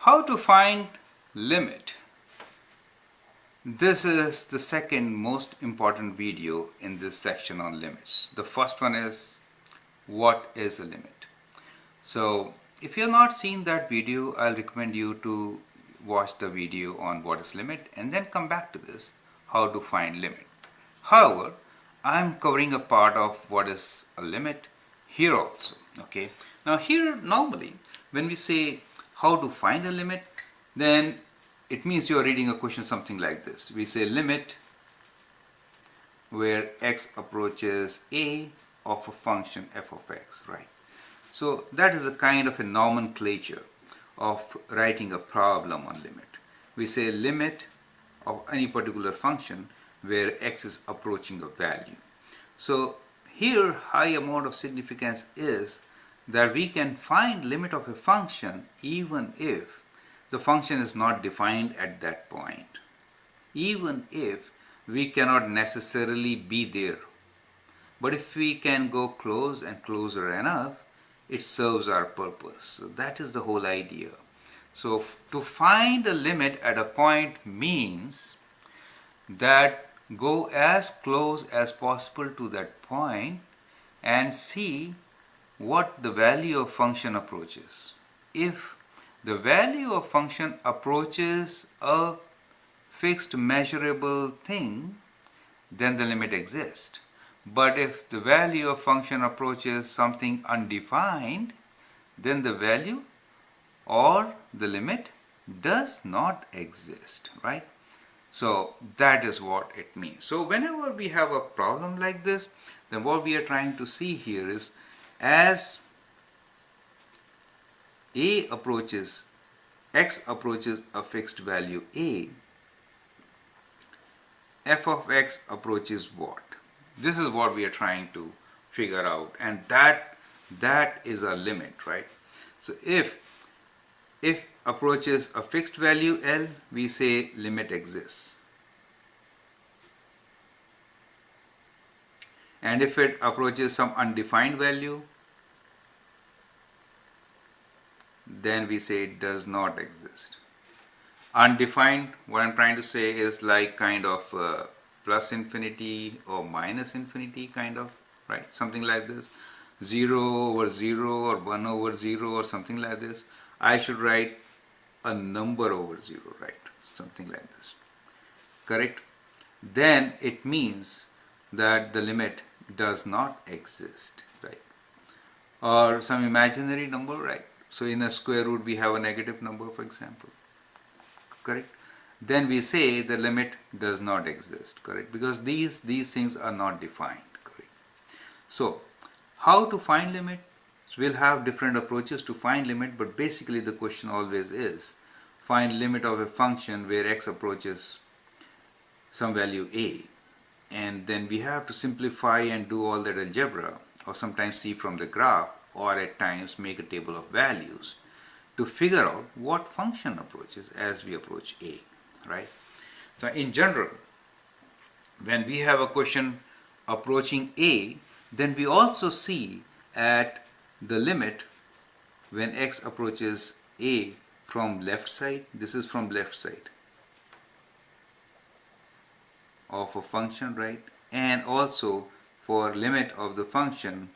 How to find limit. This is the second most important video in this section on limits. The first one is what is a limit. So if you have not seen that video, I'll recommend you to watch the video on what is limit and then come back to this, how to find limit. However, I'm covering a part of what is a limit here also. Okay. Now here normally when we say how to find a limit, then it means you are reading a question something like this. We say limit where x approaches a of a function f of x, right? So that is a kind of a nomenclature of writing a problem on limit. We say limit of any particular function where x is approaching a value. So here high amount of significance is that we can find limit of a function even if the function is not defined at that point, even if we cannot necessarily be there. But if we can go close and closer enough, it serves our purpose. So that is the whole idea. So to find a limit at a point means that go as close as possible to that point and see what the value of function approaches. If the value of function approaches a fixed measurable thing, then the limit exists. But if the value of function approaches something undefined, then the value or the limit does not exist, right? So that is what it means. So whenever we have a problem like this, then what we are trying to see here is as a approaches, x approaches a fixed value a, f of x approaches what? This is what we are trying to figure out, and that is a limit, right? So if approaches a fixed value L, we say limit exists. And if it approaches some undefined value, then we say it does not exist. Undefined, what I'm trying to say is like kind of plus infinity or minus infinity kind of, right? Something like this. 0 over 0 or 1 over 0 or something like this. I should write a number over 0, right? Something like this. Correct? Then it means that the limit does not exist, right? Or some imaginary number, right? So in a square root we have a negative number, for example. Correct? Then we say the limit does not exist, correct? Because these things are not defined, correct? So how to find limit? So we'll have different approaches to find limit, but basically the question always is find limit of a function where x approaches some value a, and then we have to simplify and do all that algebra, or sometimes see from the graph, or at times make a table of values to figure out what function approaches as we approach a, right? So in general, when we have a question approaching a, then we also see at the limit when x approaches a from left side. This is from left side of a function, right? And also for limit of the function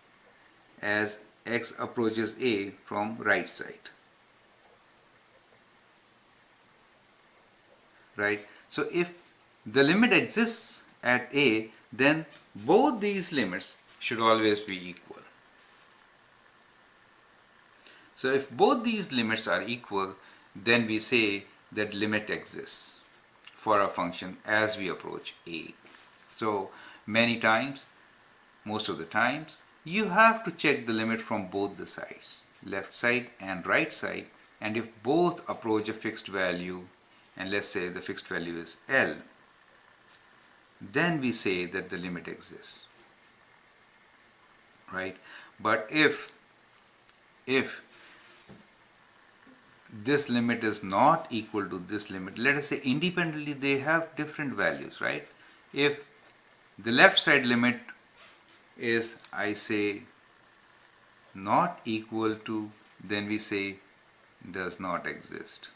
as x approaches a from right side, right? So if the limit exists at a, then both these limits should always be equal. So if both these limits are equal, then we say that limit exists for a function as we approach a. So many times, most of the times, you have to check the limit from both the sides, left side and right side, and if both approach a fixed value, and let's say the fixed value is L, then we say that the limit exists, right? But if this limit is not equal to this limit, let us say independently they have different values, right? If the left side limit is, I say, not equal to, then we say does not exist.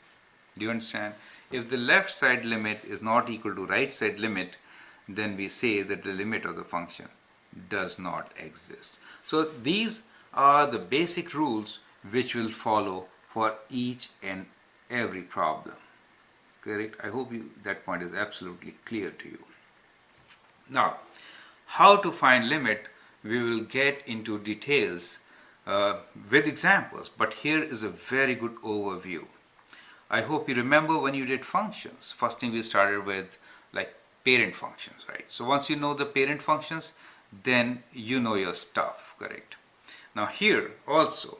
Do you understand? If the left side limit is not equal to right side limit, then we say that the limit of the function does not exist. So these are the basic rules which will follow for each and every problem. Correct? I hope that point is absolutely clear to you. Now, how to find limit, we will get into details with examples, but here is a very good overview. I hope you remember when you did functions. First thing we started with like parent functions, right? So once you know the parent functions, then you know your stuff, correct? Now here also,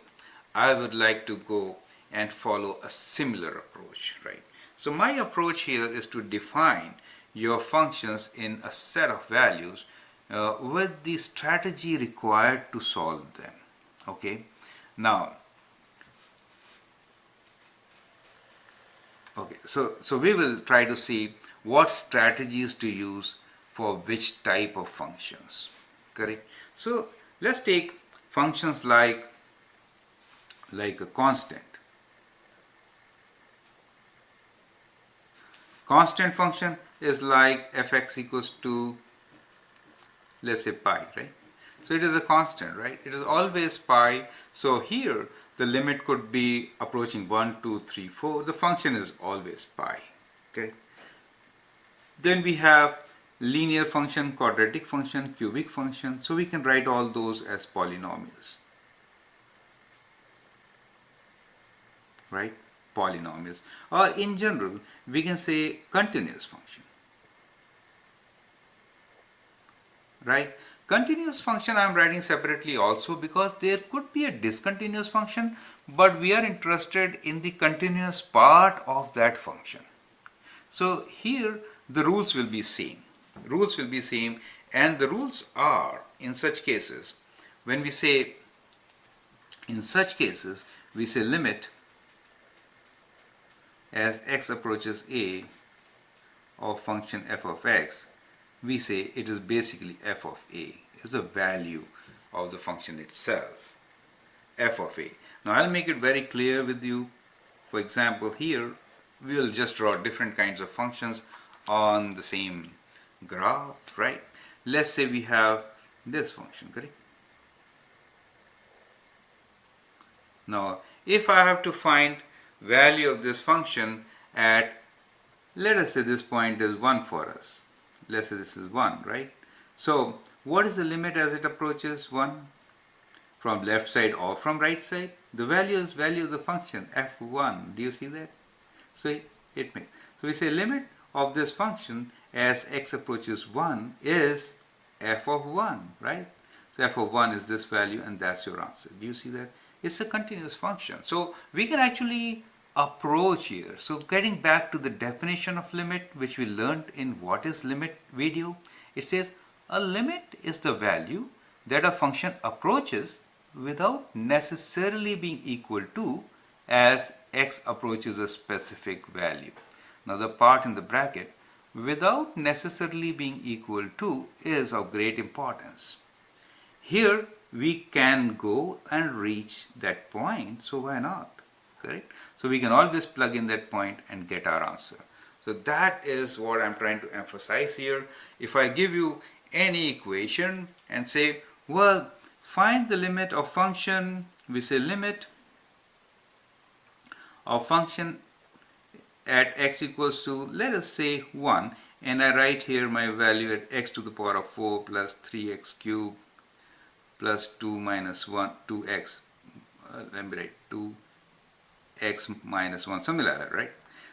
I would like to go and follow a similar approach, right? So my approach here is to define your functions in a set of values with the strategy required to solve them, okay? Now, okay, so we will try to see what strategies to use for which type of functions, correct? So let's take functions like a constant. Constant function is like fx equals to, let's say, pi, right? So it is a constant, right? It is always pi. So here the limit could be approaching 1, 2, 3, 4. The function is always pi, okay? Then we have linear function, quadratic function, cubic function. So we can write all those as polynomials, right? Polynomials. Or in general, we can say continuous function, right? Continuous function I am writing separately also because there could be a discontinuous function, but we are interested in the continuous part of that function. So here the rules will be same. Rules will be same, and the rules are, in such cases, when we say, in such cases, we say limit as x approaches a of function f of x, we say it is basically f of a, is the value of the function itself, f of a. Now I'll make it very clear with you. For example, here we will just draw different kinds of functions on the same graph, right? Let's say we have this function, correct? Now if I have to find value of this function at, let us say this point is 1 for us. Let's say this is 1, right? So what is the limit as it approaches 1? From left side or from right side? The value is value of the function f1. Do you see that? So it makes. So we say limit of this function as x approaches 1 is f of 1, right? So f of 1 is this value, and that's your answer. Do you see that? It's a continuous function. So we can actually approach here. So getting back to the definition of limit, which we learned in what is limit video, it says a limit is the value that a function approaches without necessarily being equal to as x approaches a specific value. Now the part in the bracket, without necessarily being equal to, is of great importance. Here we can go and reach that point, so why not? Correct? So we can always plug in that point and get our answer. So that is what I'm trying to emphasize here. If I give you any equation and say, well, find the limit of function, we say limit of function at x equals to, let us say 1, and I write here my value at x to the power of 4 plus 3x cubed plus 2 minus 1, 2x, let me write 2x minus 1, something like that, right?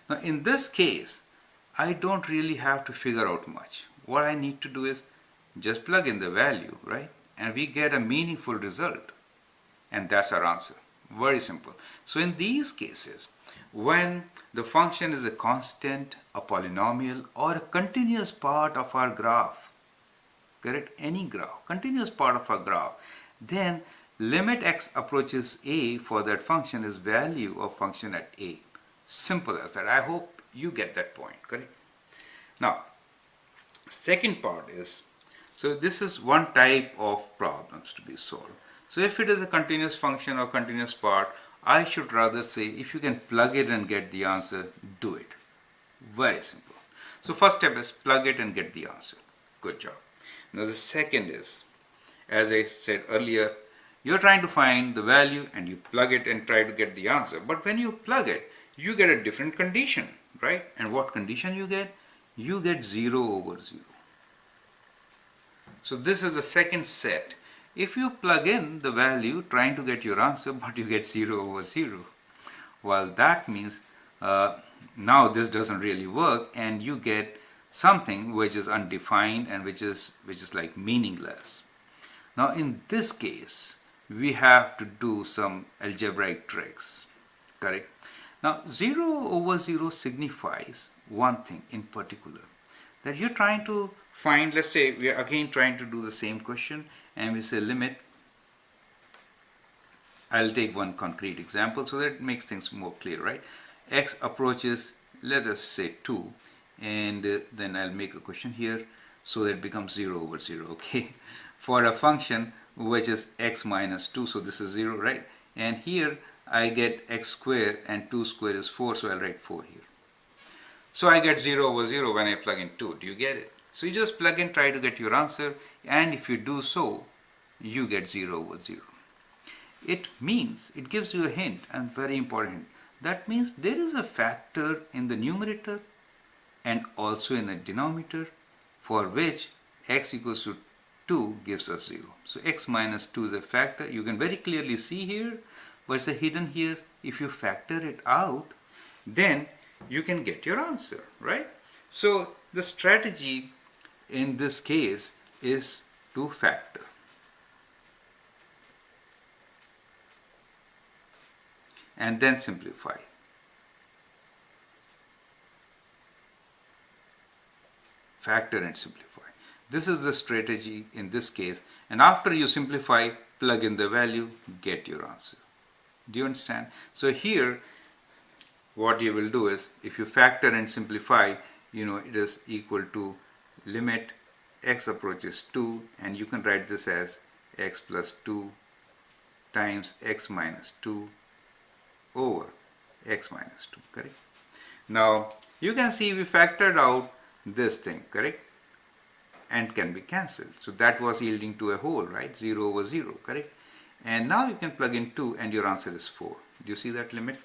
Now in this case, I don't really have to figure out much. What I need to do is just plug in the value, right? And we get a meaningful result. And that's our answer. Very simple. So in these cases, when the function is a constant, a polynomial, or a continuous part of our graph, correct? Any graph, continuous part of our graph, then limit x approaches a for that function is value of function at a. Simple as that. I hope you get that point, correct? Now, second part is, so this is one type of problems to be solved. So if it is a continuous function or continuous part, I should rather say if you can plug it and get the answer, do it. Very simple. So first step is plug it and get the answer. Good job. Now the second is, as I said earlier, you're trying to find the value and you plug it and try to get the answer. But when you plug it, you get a different condition, right? And what condition you get? You get 0 over 0. So this is the second set. If you plug in the value trying to get your answer, but you get 0 over 0, well, that means now this doesn't really work, and you get something which is undefined and which is like meaningless. Now in this case, we have to do some algebraic tricks, correct? Now 0 over 0 signifies one thing in particular, that you're trying to find. Let's say we are again trying to do the same question, and we say limit. I'll take one concrete example so that it makes things more clear, right? X approaches, let us say 2, and then I'll make a question here so that it becomes 0 over 0, okay? For a function which is x minus 2, so this is 0, right? And here I get x squared, and 2 squared is 4, so I'll write 4 here. So I get 0 over 0 when I plug in 2. Do you get it? So you just plug in, try to get your answer, and if you do so, you get 0 over 0. It means, it gives you a hint, and very important. That means there is a factor in the numerator and also in the denominator for which x equals to 2 gives us 0. So x minus 2 is a factor. You can very clearly see here, but it's hidden here. If you factor it out, then you can get your answer, right? So the strategy in this case is to factor. And then simplify. Factor and simplify. This is the strategy in this case. And after you simplify, plug in the value, get your answer. Do you understand? So here, what you will do is, if you factor and simplify, it is equal to limit x approaches 2, and you can write this as x plus 2 times x minus 2 over x minus 2, correct? Now you can see we factored out this thing, correct? And can be cancelled. So that was yielding to a whole, right? 0 over 0, correct? And now you can plug in 2 and your answer is 4. Do you see that limit?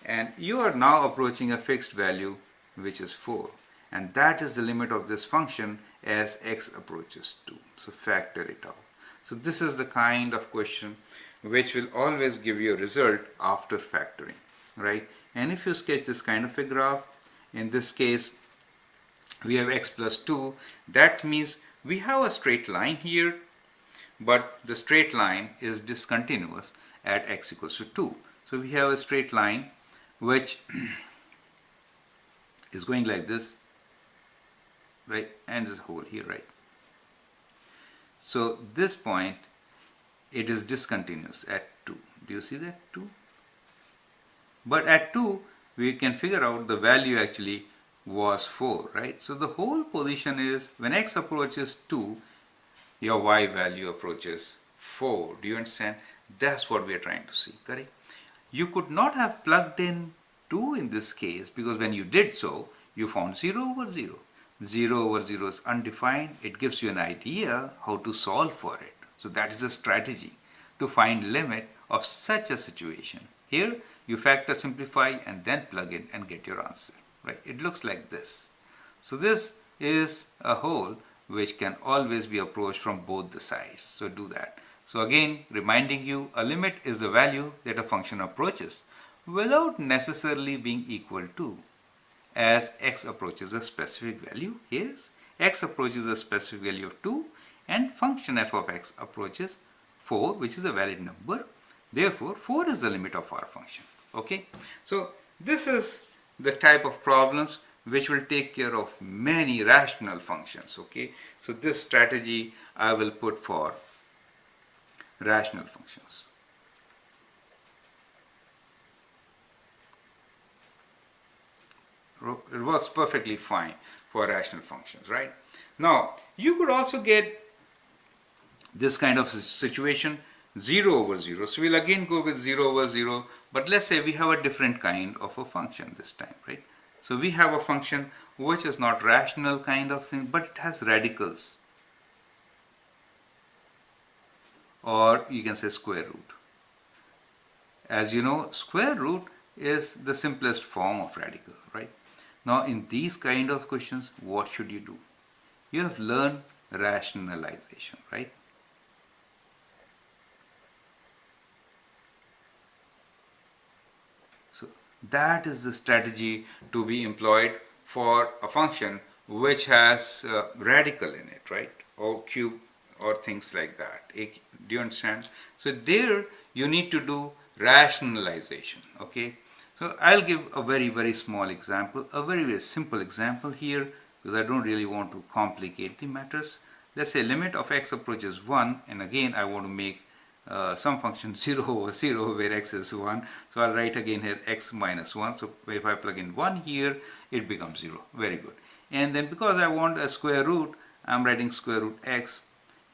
And you are now approaching a fixed value which is 4. And that is the limit of this function as x approaches 2. So factor it out. So this is the kind of question which will always give you a result after factoring, right? And if you sketch this kind of a graph, in this case we have x plus 2, that means we have a straight line here, but the straight line is discontinuous at x equals to 2. So we have a straight line which is going like this, right? And this hole here, right? So this point, it is discontinuous at 2. Do you see that? 2. But at 2, we can figure out the value actually was 4, right? So the whole position is when x approaches 2, your y value approaches 4. Do you understand? That's what we are trying to see, correct? You could not have plugged in 2 in this case, because when you did so, you found 0 over 0. 0 over 0 is undefined. It gives you an idea how to solve for it. So that is a strategy to find limit of such a situation. Here you factor, simplify, and then plug in and get your answer, right? It looks like this. So this is a whole which can always be approached from both the sides. So do that. So again, reminding you, a limit is the value that a function approaches without necessarily being equal to, as x approaches a specific value. Here's x approaches a specific value of 2, and function f of x approaches 4, which is a valid number. Therefore 4 is the limit of our function. Okay, so this is the type of problems which will take care of many rational functions. Okay, so this strategy I will put for rational functions. It works perfectly fine for rational functions, right? Now you could also get this kind of situation 0 over 0. So we'll again go with 0 over 0, but let's say we have a different kind of a function this time, right? So we have a function which is not rational kind of thing, but it has radicals, or you can say square root. As you know, square root is the simplest form of radical, right? Now in these kind of questions, what should you do? You have learned rationalization, right? So that is the strategy to be employed for a function which has radical in it, right? Or cube or things like that. Do you understand? So there you need to do rationalization, okay? So I'll give a very small example, a very simple example here, because I don't really want to complicate the matters. Let's say limit of x approaches 1, and again I want to make some function 0 over 0 where x is 1. So I'll write again here x minus 1. So if I plug in 1 here, it becomes 0. Very good. And then because I want a square root, I'm writing square root x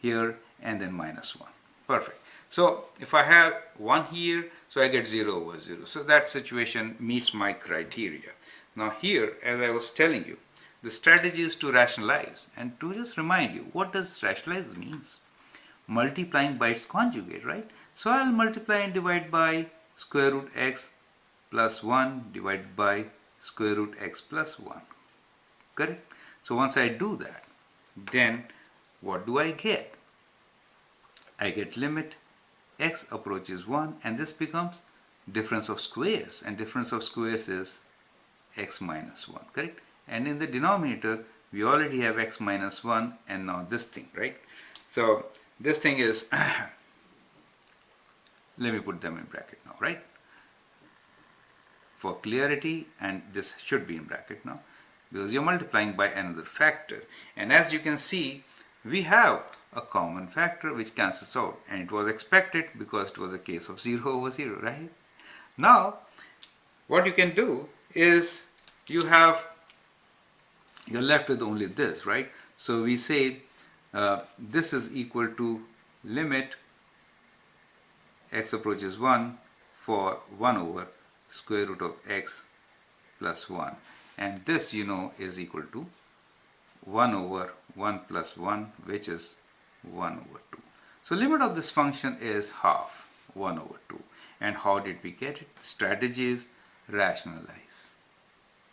here and then minus 1. Perfect. So if I have 1 here, so I get 0 over 0. So that situation meets my criteria. Now here, as I was telling you, the strategy is to rationalize. And to just remind you, what does rationalize means? Multiplying by its conjugate, right? So I'll multiply and divide by square root x plus 1 divided by square root x plus 1. Correct? So once I do that, then what do I get? I get limit x approaches 1, and this becomes difference of squares, and difference of squares is x minus 1, correct? And in the denominator we already have x minus 1, and now this thing, right? So this thing is let me put them in bracket now, right? For clarity, and this should be in bracket now because you're multiplying by another factor, and as you can see, we have a common factor which cancels out, and it was expected because it was a case of 0 over 0, right? Now what you can do is you're left with only this, right? So we say this is equal to limit x approaches 1 for 1 over square root of x plus 1, and this you know is equal to 1 over 1 plus 1, which is 1 over 2. So limit of this function is half, 1 over 2. And how did we get it? Strategy is rationalize.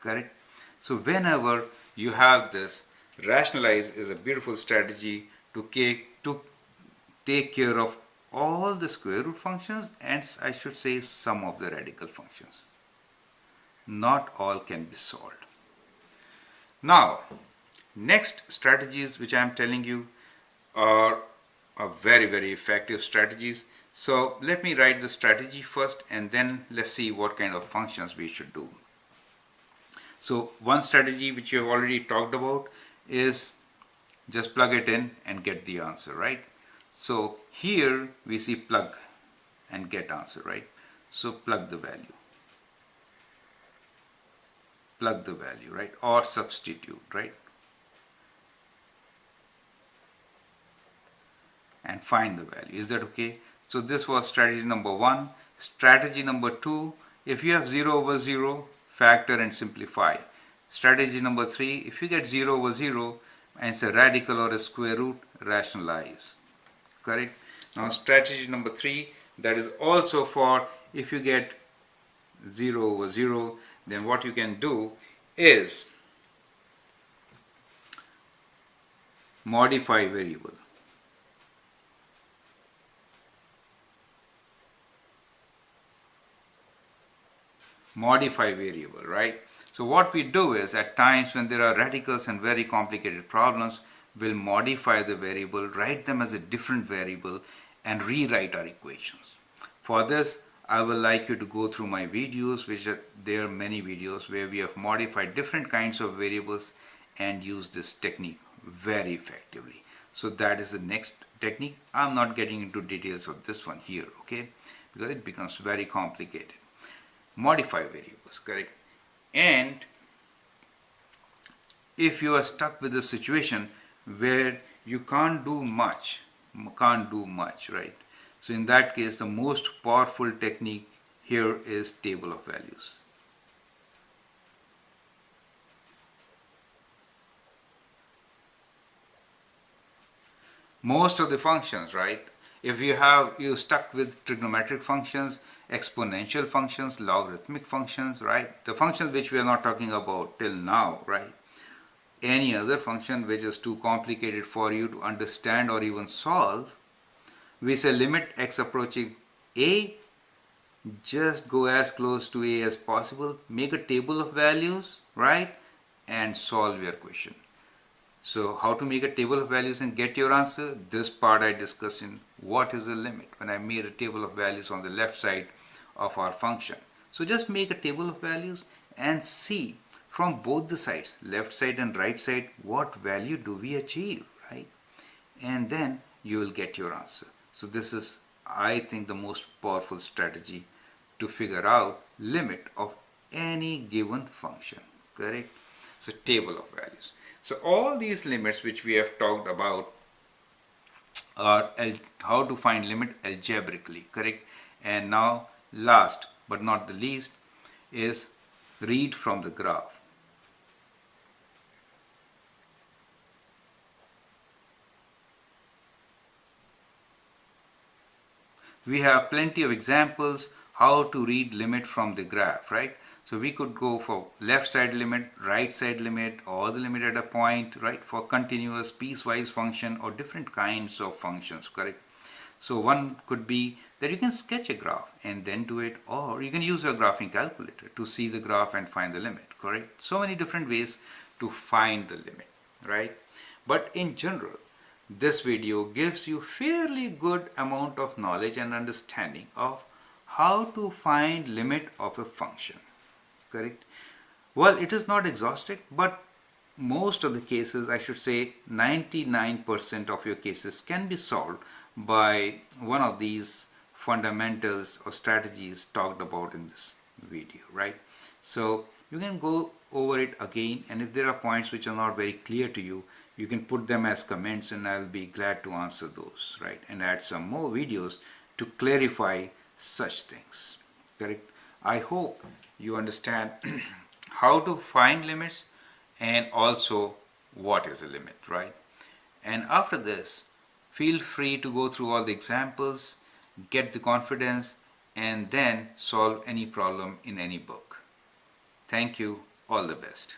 Correct? So whenever you have this, rationalize is a beautiful strategy to take care of all the square root functions, and I should say some of the radical functions. Not all can be solved. Now, next strategies which I am telling you are very effective strategies. So let me write the strategy first, and then let's see what kind of functions we should do. So one strategy which you have already talked about is just plug it in and get the answer, right? So here we see plug and get answer, right? So plug the value, right? Or substitute, right? And find the value. Is that okay? So this was strategy number 1. Strategy number 2, if you have 0 over 0, factor and simplify. Strategy number 3, if you get 0 over 0 and it's a radical or a square root, rationalize. Correct? Now strategy number 3, that is also for if you get 0 over 0, then what you can do is modify variable. Modify variable, right? So what we do is at times when there are radicals and very complicated problems, we'll modify the variable, write them as a different variable, and rewrite our equations. For this, I would like you to go through my videos, there are many videos where we have modified different kinds of variables and used this technique very effectively. So that is the next technique. I'm not getting into details of this one here, okay? Because it becomes very complicated. Modify variables, correct? And if you are stuck with a situation where you can't do much, right? So in that case, the most powerful technique here is table of values. Most of the functions, right? If you stuck with trigonometric functions, exponential functions, logarithmic functions, right? The functions which we are not talking about till now, right? Any other function which is too complicated for you to understand or even solve, we say limit x approaching a, just go as close to a as possible, make a table of values, right? And solve your question. So how to make a table of values and get your answer? This part I discussed in what is the limit when I made a table of values on the left side of our function. So just make a table of values and see from both the sides, left side and right side, what value do we achieve, right? And then you will get your answer. So this is, I think, the most powerful strategy to figure out limit of any given function, correct? So table of values. So all these limits which we have talked about are how to find limit algebraically, correct? And now last but not the least is read from the graph. We have plenty of examples how to read limit from the graph, right? So we could go for left side limit, right side limit, or the limit at a point, right? For continuous piecewise function or different kinds of functions, correct? So one could be that you can sketch a graph and then do it, or you can use your graphing calculator to see the graph and find the limit, correct? So many different ways to find the limit, right? But in general, this video gives you fairly good amount of knowledge and understanding of how to find limit of a function, correct? Well, it is not exhaustive, but most of the cases, I should say 99% of your cases can be solved by one of these fundamentals or strategies talked about in this video, right? So you can go over it again, and if there are points which are not very clear to you, you can put them as comments and I'll be glad to answer those, right? And add some more videos to clarify such things, correct? I hope you understand how to find limits and also what is a limit, right? And after this, feel free to go through all the examples, get the confidence, and then solve any problem in any book. Thank you. All the best.